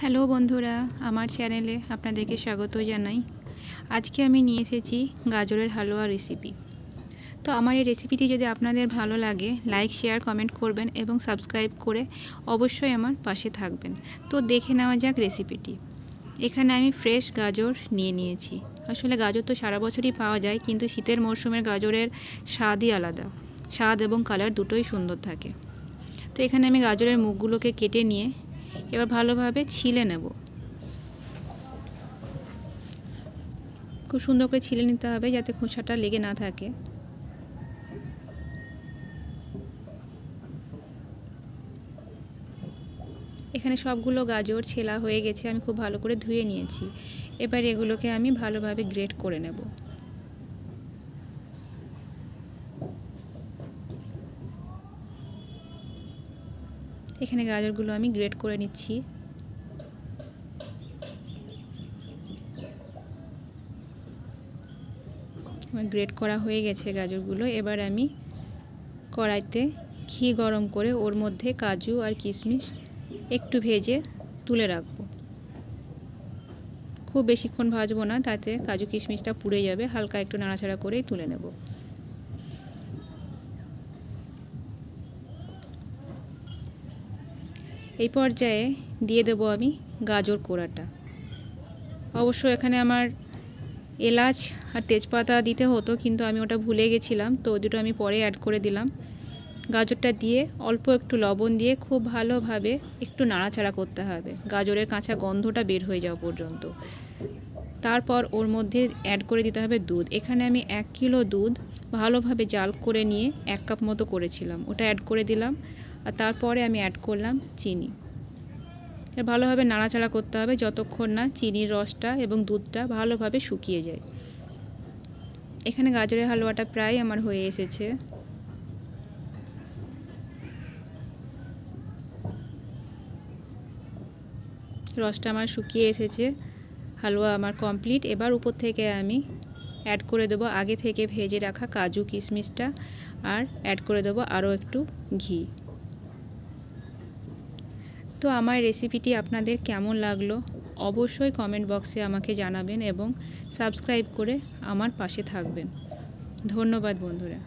Hello বন্ধুরা, আমার চ্যানেলে আপনাদেরকে স্বাগত জানাই। আজকে আমি নিয়ে এসেছি গাজরের হালুয়া রেসিপি। তো আমার এই রেসিপিটি যদি আপনাদের ভালো লাগে, লাইক, শেয়ার, কমেন্ট করবেন এবং সাবস্ক্রাইব করে অবশ্যই আমার পাশে থাকবেন। তো দেখে নেওয়া যাক রেসিপিটি। এখানে আমি ফ্রেশ গাজর নিয়ে নিয়েছি। আসলে গাজর তো সারা বছরই পাওয়া যায়, কিন্তু শীতের মরশুমের গাজরের স্বাদই আলাদা। স্বাদ এবং কালার দুটোই সুন্দর থাকে। তো এখানে আমি গাজরের মুখগুলোকে কেটে নিয়ে এবার ভালোভাবে ছিলে নেব। খুব সুন্দর করে ছিলে নিতে হবে যাতে খোসাটা লেগে না থাকে। এখানে সবগুলো গাজর ছেলা হয়ে গেছে, আমি খুব ভালো করে ধুয়ে নিয়েছি। এবার এগুলোকে আমি ভালোভাবে গ্রেট করে নেব। এখানে গাজরগুলো আমি গ্রেট করে নিচ্ছি। আমার গ্রেট করা হয়ে গেছে গাজরগুলো। এবার আমি কড়াইতে ঘি গরম করে ওর মধ্যে কাজু আর কিশমিশ একটু ভেজে তুলে রাখবো। খুব বেশিক্ষণ ভাজবো না, তাতে কাজু কিশমিশটা পুড়ে যাবে। হালকা একটু নাড়াচাড়া করেই তুলে নেব। এই পর্যায়ে দিয়ে দেব আমি গাজর কোড়াটা। অবশ্য এখানে আমার এলাচ আর তেজপাতা দিতে হতো, কিন্তু আমি ওটা ভুলে গেছিলাম, তো দুটো আমি পরে অ্যাড করে দিলাম। গাজরটা দিয়ে অল্প একটু লবণ দিয়ে খুব ভালোভাবে একটু নাড়াচাড়া করতে হবে, গাজরের কাঁচা গন্ধটা বের হয়ে যাওয়া পর্যন্ত। তারপর ওর মধ্যে অ্যাড করে দিতে হবে দুধ। এখানে আমি 1 কিলো দুধ ভালোভাবে জাল করে নিয়ে 1 কাপ মতো করেছিলাম, ওটা অ্যাড করে দিলাম। আর তারপরে আমি অ্যাড করলাম চিনি। ভালোভাবে নাড়াচাড়া করতে হবে যতক্ষণ না চিনির রসটা এবং দুধটা ভালোভাবে শুকিয়ে যায়। এখানে গাজরের হালুয়াটা প্রায় আমার হয়ে এসেছে। রসটা আমার শুকিয়ে এসেছে, হালুয়া আমার কমপ্লিট। এবার উপর থেকে আমি অ্যাড করে দেবো আগে থেকে ভেজে রাখা কাজু কিশমিশটা, আর অ্যাড করে দেবো আরও একটু ঘি। তো আমার রেসিপিটি আপনাদের কেমন লাগলো অবশ্যই কমেন্ট বক্সে আমাকে জানাবেন এবং সাবস্ক্রাইব করে আমার পাশে থাকবেন। ধন্যবাদ বন্ধুরা।